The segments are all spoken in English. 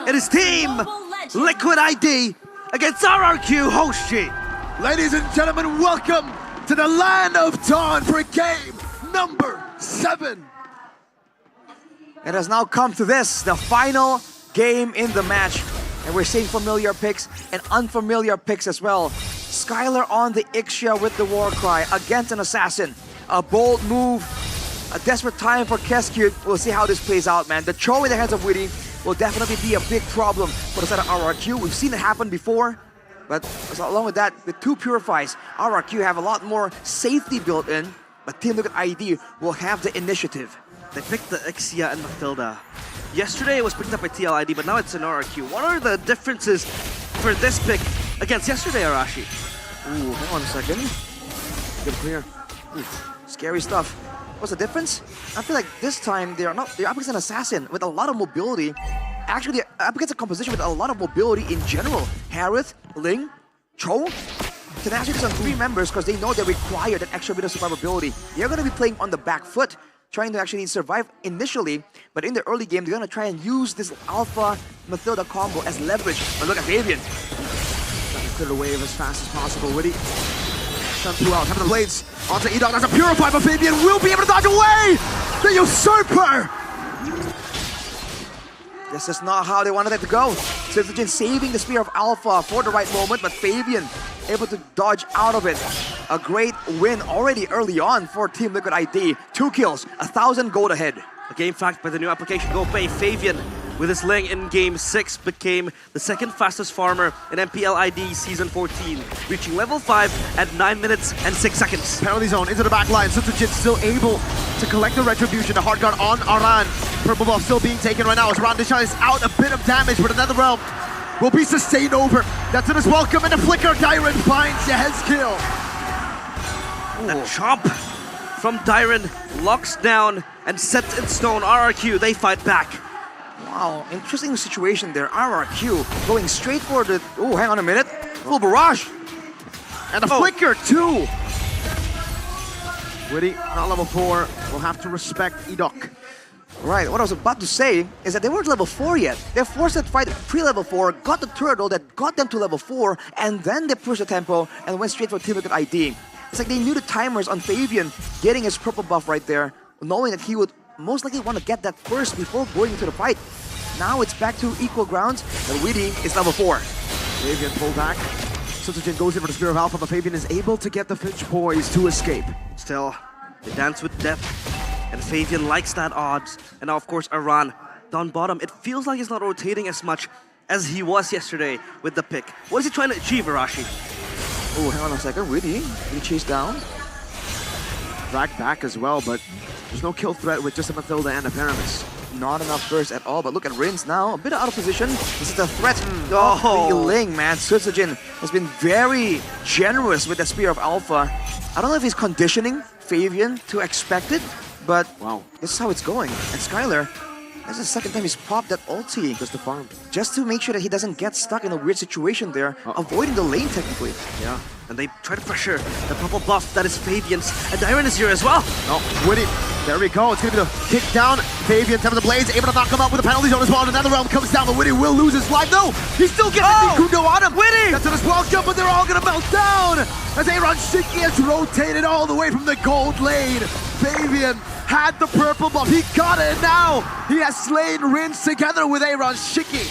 It is Team Liquid-ID against RRQ Hoshi. Ladies and gentlemen, welcome to the land of Dawn for game number 7. It has now come to this, the final game in the match. And we're seeing familiar picks and unfamiliar picks as well. Skylar on the Ixia with the war cry against an assassin. A bold move, a desperate time for Keskute. We'll see how this plays out, man. The Cho in the hands of Witty will definitely be a big problem for the side of RRQ. We've seen it happen before, but along with that, with 2 Purifies, RRQ have a lot more safety built in, but Team Liquid-ID will have the initiative. They picked the Ixia and Mathilda. Yesterday it was picked up by Mpl-Id, but now it's an RRQ. What are the differences for this pick against yesterday, Arashi? Ooh, hang on a second. Get clear. Ooh, scary stuff. What's the difference? I feel like this time they're up against an assassin with a lot of mobility. Actually, they're up against a composition with a lot of mobility in general. Harith, Ling, Cho can actually just on 3 members because they know they require that extra bit of survivability. They're going to be playing on the back foot, trying to actually survive initially, but in the early game, they're going to try and use this Alpha Mathilda combo as leverage. But look at Fabian. Trying to clear the wave as fast as possible. Witty. Shun 2 out, having the blades onto Edog. That's a Purify, but Fabian will be able to dodge away! The Usurper! This is not how they wanted it to go. S14 saving the Spear of Alpha for the right moment, but Fabian able to dodge out of it. A great win already early on for Team Liquid-ID. 2 kills, 1,000 gold ahead. A game fact by the new application Go Pay, Fabian with his Ling in Game 6 became the 2nd fastest farmer in Mpl-Id Season 14, reaching level 5 at 9 minutes and 6 seconds. Penalty zone into the back line. S14 still able to collect the retribution. The hard guard on Aran. Purple buff still being taken right now as Randishan is out a bit of damage, but another realm will be sustained over. That's in his welcome, and the flicker Dyron finds the head kill. A chomp from Dyron locks down and sets in stone RRQ. They fight back. Wow, interesting situation there. RRQ going straight for the... Oh, hang on a minute. Full barrage. And a flicker too. Witty, not level 4. Will have to respect Edok. Right, what I was about to say is that they weren't level 4 yet. They forced that fight pre-level 4, got the turtle that got them to level 4, and then they pushed the tempo and went straight for Team Liquid-ID. It's like they knew the timers on Fabian getting his purple buff right there, knowing that he would most likely want to get that first before going into the fight. Now it's back to equal grounds, and Witty is level 4. Fabian pull back. S14 goes in for the Spear of Alpha, but Fabian is able to get the Finch poise to escape. Still, they dance with depth, and Fabian likes that odds. And now, of course, Aran down bottom. It feels like he's not rotating as much as he was yesterday with the pick. What is he trying to achieve, Arashi? Oh, hang on a second. Witty being chased down. Drag back as well, but there's no kill threat with just a Mathilda and a Paramis. Not enough burst at all, but look at Rins now. A bit out of position. This is the threat of the Ling, man. S14 has been very generous with the Spear of Alpha. I don't know if he's conditioning Fabian to expect it, but wow, this is how it's going. And Skylar, this is the 2nd time he's popped that ulti. Just to farm. Just to make sure that he doesn't get stuck in a weird situation there, avoiding the lane technically. Yeah, and they try to pressure the purple buff that is Fabian's. And Dyron is here as well. Oh, Witty. There we go. It's going to be the kick down. Fabian, having the blades, able to knock him out with the penalty zone as well. Another realm comes down, but Witty will lose his life. No, he still gets the Kudo on him. Witty! That's in his welcome, but they're all going to melt down as Aaron Shiki has rotated all the way from the gold lane. Fabian had the purple buff. He got it, and now he has slain Rins together with Aaron Shiki.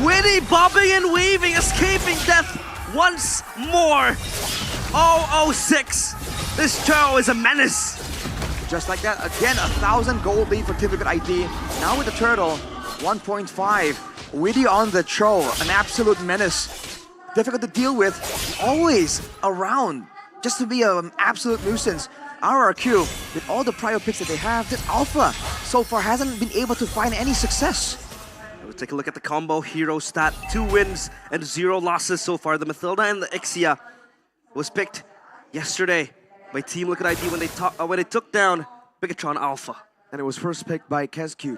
Witty bobbing and weaving, escaping death once more. 006. This Cho is a menace. Just like that, again, 1,000 gold lead for Team Liquid-ID. Now with the turtle, 1.5. Witty on the Cho, an absolute menace. Difficult to deal with, always around, just to be an absolute nuisance. RRQ, with all the prior picks that they have, this Alpha so far hasn't been able to find any success. We'll take a look at the combo hero stat. 2 wins and 0 losses so far. The Mathilda and the Ixia was picked yesterday by Team Liquid-ID when they took down Bigatron Alpha. And it was first picked by Keskute.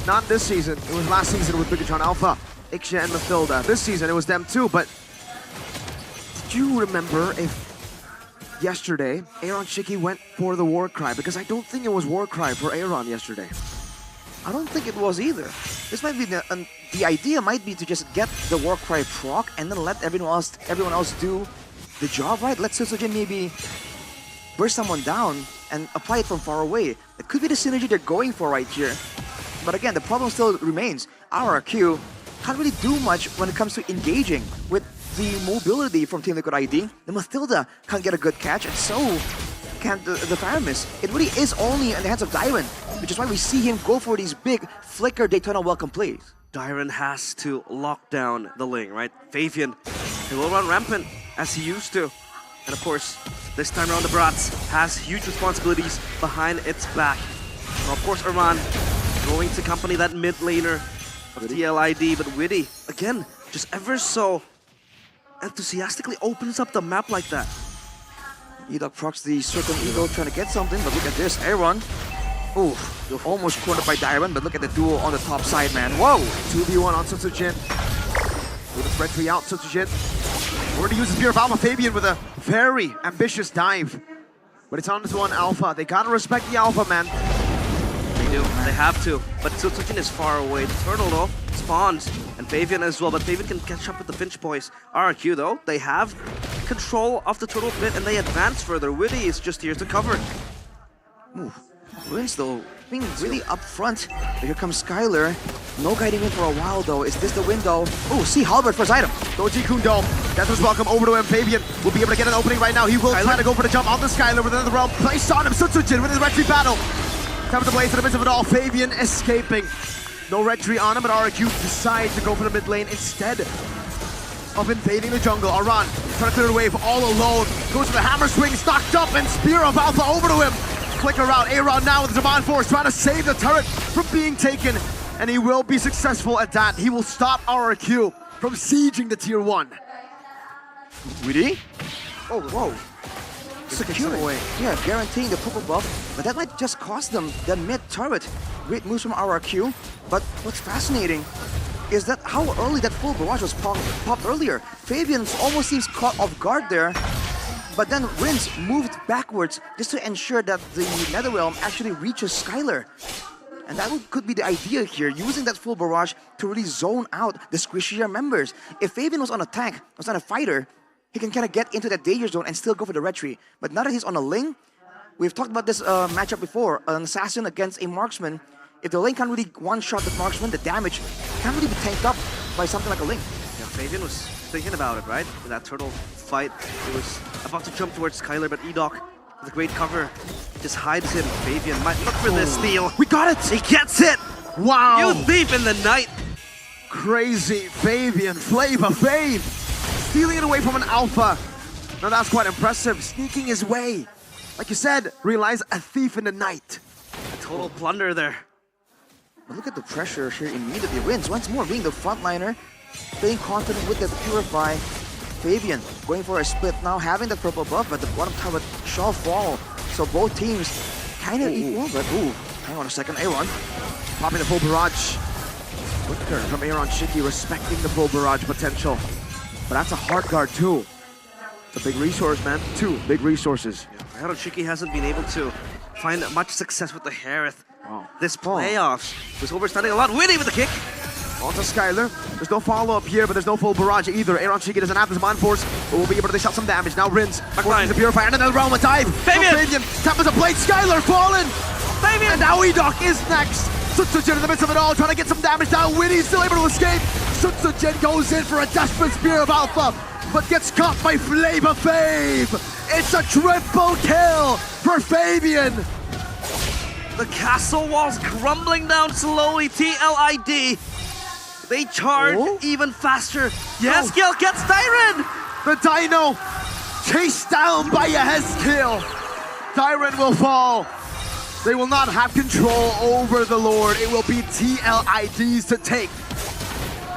Not this season, it was last season with Bigatron Alpha, Ixia and Mathilda. This season it was them too, but did you remember if yesterday Aaron Shiki went for the war cry? Because I don't think it was war cry for Aaron yesterday. I don't think it was either. This might be the idea might be to just get the Warcry proc and then let everyone else do the job, right? Let Sojin maybe burst someone down and apply it from far away. It could be the synergy they're going for right here. But again, the problem still remains. RRQ can't really do much when it comes to engaging with the mobility from Team Liquid ID. The Mathilda can't get a good catch, and so can't the Faramis. It really is only in the hands of Dyron, which is why we see him go for these big flicker Daytona welcome plays. Dyron has to lock down the lane, right? Fabian, he will run rampant as he used to. And of course, this time around the Brats has huge responsibilities behind its back. Now, of course, Arman going to accompany that mid laner of Mpl-Id, but Witty, again, just ever so enthusiastically opens up the map like that. Edok procs the Circle Eagle trying to get something, but look at this, Aaron. Ooh, almost cornered by Dyron, but look at the duel on the top side, man. Whoa! 2v1 on Sutsujin. With a spread 3 out, Sutsujin. Already uses Spear of Alpha. Fabian with a very ambitious dive. But it's on to 1 Alpha. They gotta respect the Alpha, man. They do, they have to. But Sutsujin is far away. The turtle, though, spawns. And Fabian as well, but Fabian can catch up with the Finch boys. RRQ, though, they have control of the turtle pit and they advance further. Witty is just here to cover. Ooh. Ruins though, being really up front. Here comes Skylar. No guiding in for a while though. Is this the window? Oh, see Halbert first item. Doji Kundo, that was welcome over to him. Fabian will be able to get an opening right now. He will try to go for the jump on the Skylar within the realm. Placed on him, Sutsujin with his retreat battle. Time to blaze in the midst of it all. Fabian escaping. No retreat on him, but RRQ decides to go for the mid lane instead of invading the jungle. Aran trying to clear the wave all alone. Goes for the hammer swing, stocked up, and Spear of Alpha over to him. Flicker out, Aaron now with the Demand Force trying to save the turret from being taken, and he will be successful at that. He will stop RRQ from sieging the tier 1. Really? Oh, whoa. Securing. Yeah, guaranteeing the purple buff, but that might just cost them the mid turret. Great moves from RRQ, but what's fascinating is that how early that full barrage was popped earlier. Fabian almost seems caught off guard there. But then Rins moved backwards just to ensure that the Netherrealm actually reaches Skylar. And that could be the idea here, using that full barrage to really zone out the squishier members. If Fabian was on a tank, was on a fighter, he can kind of get into that danger zone and still go for the retreat. But now that he's on a Ling, we've talked about this matchup before, an assassin against a marksman. If the Ling can't really one-shot the marksman, the damage can't really be tanked up by something like a Ling. Yeah, Fabian was thinking about it, right? In that turtle fight, he was about to jump towards Skylar, but Edok, with a great cover, just hides him. Fabian might look for this steal. We got it! He gets it! Wow! You thief in the night! Crazy Fabian, Flavor Fave! Stealing it away from an Alpha. Now that's quite impressive, sneaking his way. Like you said, realize a thief in the night. A total plunder there. But look at the pressure here immediately. Wins once more being the frontliner, staying confident with the Purify. Fabian going for a split now, having the purple buff, but the bottom tower shall fall. So both teams kind of equal, but hang on a second, Aaron. Popping the full barrage. Flicker from Aaron Shiki, respecting the full barrage potential. But that's a hard guard too. It's a big resource, man. 2 big resources. Yeah, Aaron Shiki hasn't been able to find much success with the Harith. This playoffs was overstanding a lot. Witty with the kick. Onto Skylar. There's no follow-up here, but there's no full barrage either. Aaron Shiki doesn't have this Demand Force, but will be able to dish out some damage. Now Rins forcing the Purifier and another realm of dive. Fabian! Tap as a blade. Skylar fallen! Fabian! And now Edok is next. Sutsujin in the midst of it all, trying to get some damage down. Witty's still able to escape. Sutsujin goes in for a desperate Spear of Alpha, but gets caught by Flavor Fave. It's a triple kill for Fabian. The castle walls crumbling down slowly. Mpl-Id. They charge even faster. Yes, Gil gets Dyron. The Dino chased down by a Hezkill. Dyron will fall. They will not have control over the Lord. It will be Mpl-Id's to take.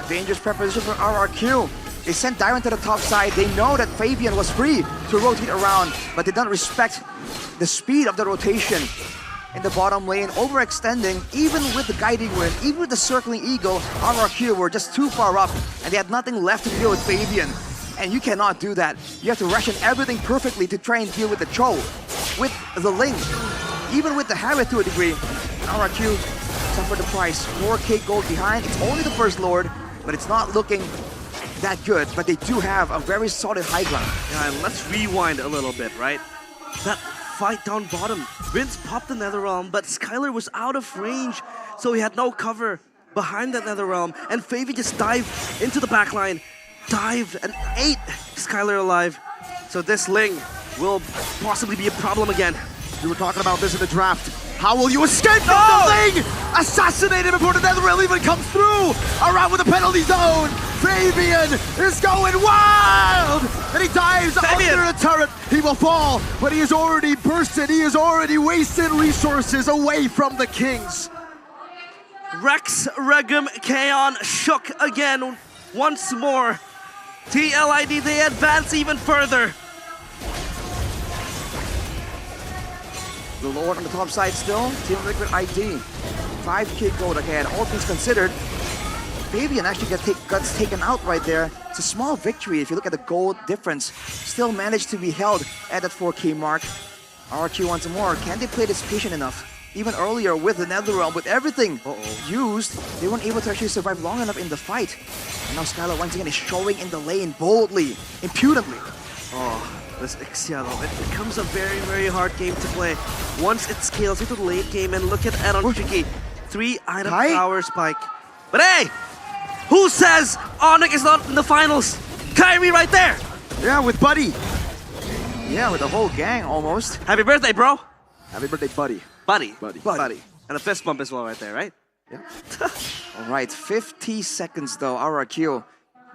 Dangerous preparation for RRQ. They sent Dyron to the top side. They know that Fabian was free to rotate around, but they don't respect the speed of the rotation. In the bottom lane, overextending, even with the Guiding Wind, even with the Circling Eagle, RRQ were just too far up, and they had nothing left to deal with Fabian. And you cannot do that. You have to ration everything perfectly to try and deal with the Cho, with the Ling, even with the Harith to a degree. RRQ suffer the price. 4K gold behind. It's only the first Lord, but it's not looking that good. But they do have a very solid high ground. Yeah, and let's rewind a little bit, right? That fight down bottom. Vince popped the Netherrealm, but Skylar was out of range, so he had no cover behind that Netherrealm. And Favi just dived into the backline, dived and ate Skylar alive. So this Ling will possibly be a problem again. We were talking about this in the draft. How will you escape from the Ling? Assassinated before the Netherrealm even comes through. Around with the penalty zone. Fabian is going wild. And he dives under the turret. He will fall, but he is already bursted. He is already wasted resources away from the Kings. Rex, Regum, Kaon shook again once more. Mpl-Id, they advance even further. The Lord on the top side still. Team Liquid ID. 5K gold again. All things considered, Fabian actually gets taken out right there. It's a small victory if you look at the gold difference. Still managed to be held at that 4K mark. RQ once more. Can they play this patient enough? Even earlier with the Netherrealm, with everything used, they weren't able to actually survive long enough in the fight. And now Skylar once again is showing in the lane boldly, impudently. Oh, this Ixia though, it becomes a very, very hard game to play once it scales into the late game. And look at Aaron Tricky, 3-item power spike. But hey, who says Onyx is not in the finals? Kyrie right there. Yeah, with Buddy. Yeah, with the whole gang almost. Happy birthday, bro. Happy birthday, Buddy. Buddy. Buddy. And a fist bump as well right there, right? Yeah. All right, 50 seconds though, RRQ.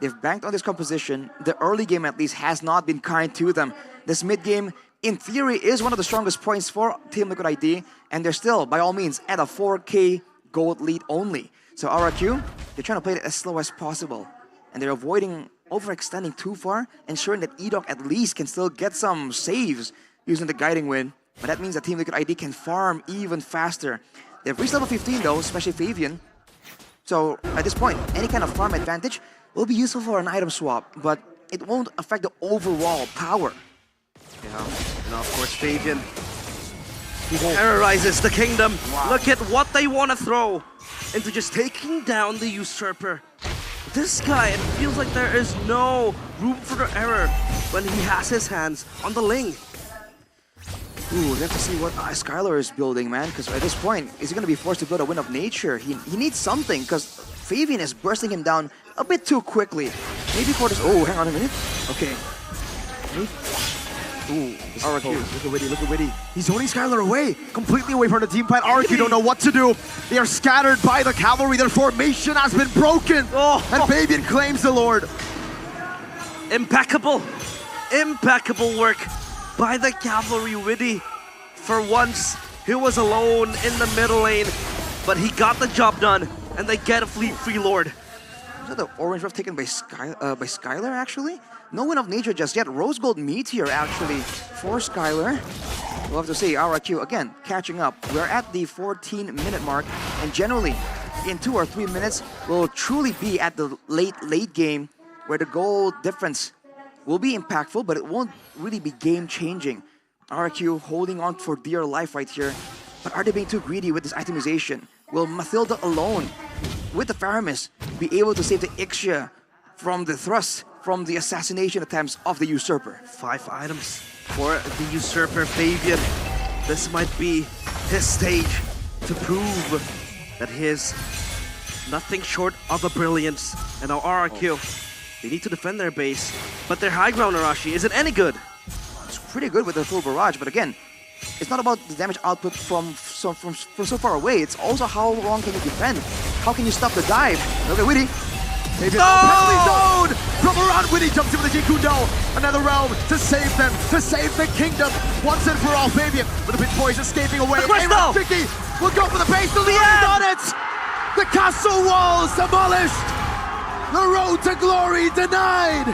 They've banked on this composition. The early game at least has not been kind to them. This mid game, in theory, is one of the strongest points for Team Liquid ID, and they're still, by all means, at a 4K gold lead only. So RRQ, they're trying to play it as slow as possible, and they're avoiding overextending too far, ensuring that Edok at least can still get some saves using the guiding wind. But that means that Team Liquid ID can farm even faster. They've reached level 15 though, especially Fabian. So at this point, any kind of farm advantage will be useful for an item swap, but it won't affect the overall power. Yeah, and of course Fabian, he terrorizes the kingdom. Wow. Look at what they want to throw into just taking down the usurper. This guy, it feels like there is no room for error when he has his hands on the Ling. Ooh, we have to see what Skylar is building, man, because at this point, is he going to be forced to build a Wind of Nature? He needs something, because Fabian is bursting him down a bit too quickly. Maybe for this... Oh, hang on a minute. Okay. Ooh, RRQ, look at Witty. He's holding Skylar away, completely away from the team fight. RRQ don't know what to do. They are scattered by the cavalry. Their formation has been broken. And Fabian claims the Lord. Impeccable work by the cavalry. Witty, for once, he was alone in the middle lane, but he got the job done, and they get a free Lord. Is that the orange buff taken by Skylar, actually? No Wind of Nature just yet. Rose Gold Meteor, actually, for Skylar. We'll have to see. RRQ, again, catching up. We're at the 14-minute mark, and generally, in 2 or 3 minutes, we'll truly be at the late game, where the goal difference will be impactful, but it won't really be game-changing. RRQ holding on for dear life right here. But are they being too greedy with this itemization? Will Mathilda alone, with the Faramis, be able to save the Ixia from the thrust, from the assassination attempts of the Usurper? 5 items for the Usurper. Fabian, this might be his stage to prove that he is nothing short of a brilliance. And now RRQ, they need to defend their base, but their high ground, Arashi, is it any good? It's pretty good with the full barrage, but again, it's not about the damage output from so far away. It's also how long can you defend? How can you stop the dive? Look at Witty. Penalty zone from around. Witty jumps in with the Jikudo. Another realm to save them, to save the kingdom. Once and for all, Fabian with the big boys escaping away. Tricky will go for the base. The lead is on it. The castle walls demolished. The road to glory denied.